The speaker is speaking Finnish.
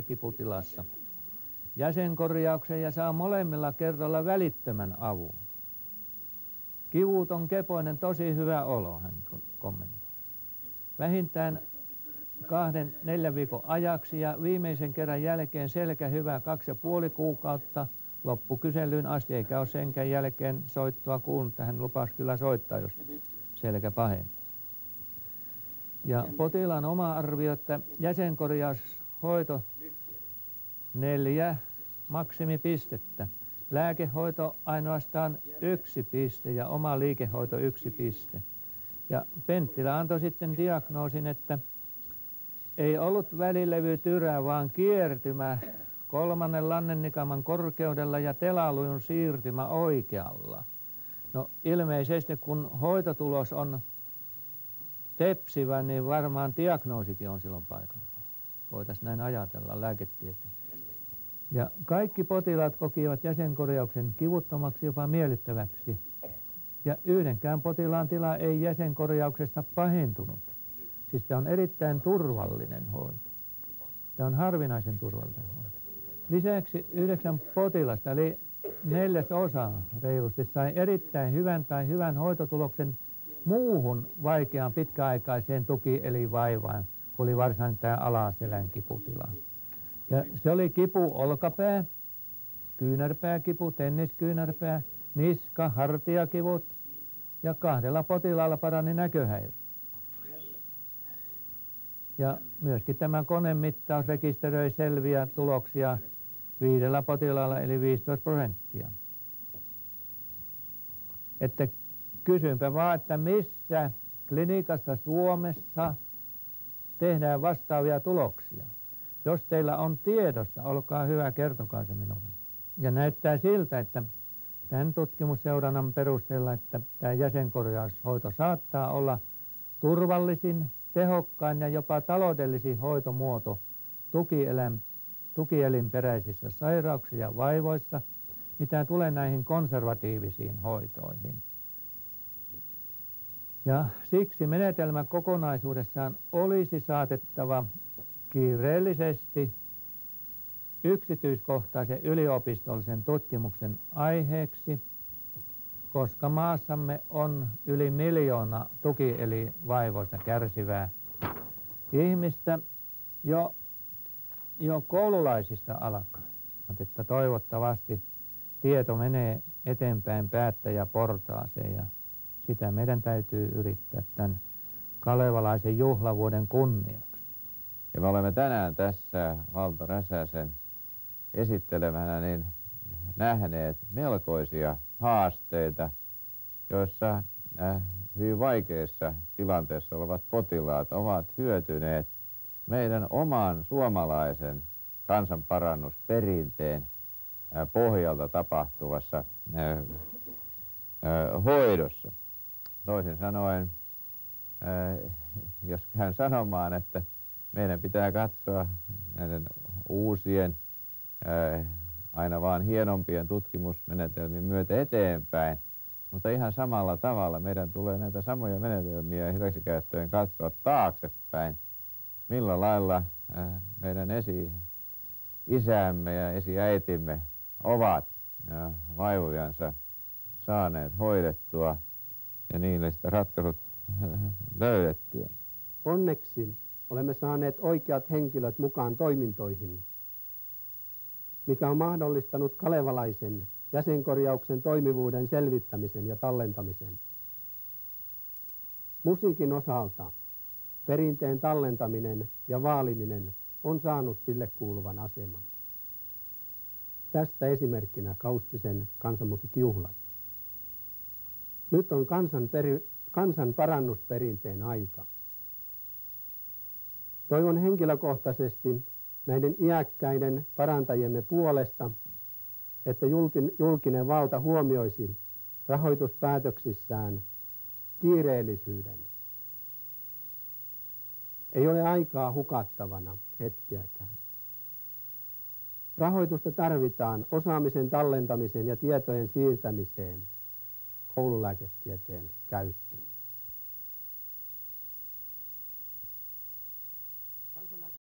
kiputilassa jäsenkorjauksen ja saa molemmilla kerralla välittömän avun. Kivuton, kepoinen, tosi hyvä olo, hän kommentoi. Vähintään 2-4 viikon ajaksi ja viimeisen kerran jälkeen selkä hyvä 2,5 kuukautta loppukyselyyn asti, eikä ole senkään jälkeen soittoa kuullut, että hän lupasi kyllä soittaa, jos selkä paheni. Ja potilaan oma arvio, että jäsenkorjaushoito 4 maksimipistettä. Lääkehoito ainoastaan 1 piste ja oma liikehoito 1 piste. Ja Penttilä antoi sitten diagnoosin, että ei ollut välilevytyrä, vaan kiertymä 3. lannennikaman korkeudella ja telalujun siirtymä oikealla. No ilmeisesti kun hoitotulos on tepsivä, niin varmaan diagnoosikin on silloin paikalla. Voitaisiin näin ajatella lääketieteen. Ja kaikki potilaat kokivat jäsenkorjauksen kivuttomaksi, jopa miellyttäväksi. Ja yhdenkään potilaan tila ei jäsenkorjauksesta pahentunut. Siis tämä on erittäin turvallinen hoito. Tämä on harvinaisen turvallinen hoito. Lisäksi 9 potilasta, eli 1/4 reilusti, sai erittäin hyvän tai hyvän hoitotuloksen muuhun vaikeaan pitkäaikaiseen tukielinvaivaan, kun oli varsinainen tämä alaselän kiputila. Ja se oli kipu olkapää, kyynärpääkipu, tenniskyynärpää, niska, hartiakivut ja 2 potilaalla parani näköhäiriö. Ja myöskin tämä konemittaus rekisteröi selviä tuloksia 5 potilaalla eli 15%. Että kysynpä vaan, että missä klinikassa Suomessa tehdään vastaavia tuloksia. Jos teillä on tiedossa, olkaa hyvä, kertokaa se minulle. Ja näyttää siltä, että tämän tutkimusseurannan perusteella, että tämä jäsenkorjaushoito saattaa olla turvallisin, tehokkain ja jopa taloudellisin hoitomuoto tukielinperäisissä sairauksissa ja vaivoissa, mitä tulee näihin konservatiivisiin hoitoihin. Ja siksi menetelmä kokonaisuudessaan olisi saatettava kiireellisesti yksityiskohtaisen yliopistollisen tutkimuksen aiheeksi, koska maassamme on yli 1 miljoona tukielinvaivoista kärsivää ihmistä jo koululaisista alkaen. Että toivottavasti tieto menee eteenpäin päättäjäportaaseen ja sitä meidän täytyy yrittää tämän kalevalaisen juhlavuoden kunniaksi. Ja me olemme tänään tässä Valto Räsäsen esittelemänä niin nähneet melkoisia haasteita, joissa hyvin vaikeissa tilanteessa olevat potilaat ovat hyötyneet meidän oman suomalaisen kansanparannusperinteen pohjalta tapahtuvassa hoidossa. Toisin sanoen, jos käyn sanomaan, että meidän pitää katsoa näiden uusien, aina vaan hienompien tutkimusmenetelmien myötä eteenpäin, mutta ihan samalla tavalla meidän tulee näitä samoja menetelmiä hyväksikäyttöön katsoa taaksepäin, millä lailla meidän esi-isämme ja esiäitimme ovat vaivojansa saaneet hoidettua ja niille sitä ratkaisut löydettyä. Onneksi olemme saaneet oikeat henkilöt mukaan toimintoihin, mikä on mahdollistanut kalevalaisen jäsenkorjauksen toimivuuden selvittämisen ja tallentamisen. Musiikin osalta perinteen tallentaminen ja vaaliminen on saanut sille kuuluvan aseman. Tästä esimerkkinä Kaustisen kansanmusiikkijuhlat. Nyt on kansan parannusperinteen aika. Toivon henkilökohtaisesti näiden iäkkäiden parantajiemme puolesta, että julkinen valta huomioisi rahoituspäätöksissään kiireellisyyden. Ei ole aikaa hukattavana hetkiäkään. Rahoitusta tarvitaan osaamisen tallentamiseen ja tietojen siirtämiseen koululääketieteen käyttöön.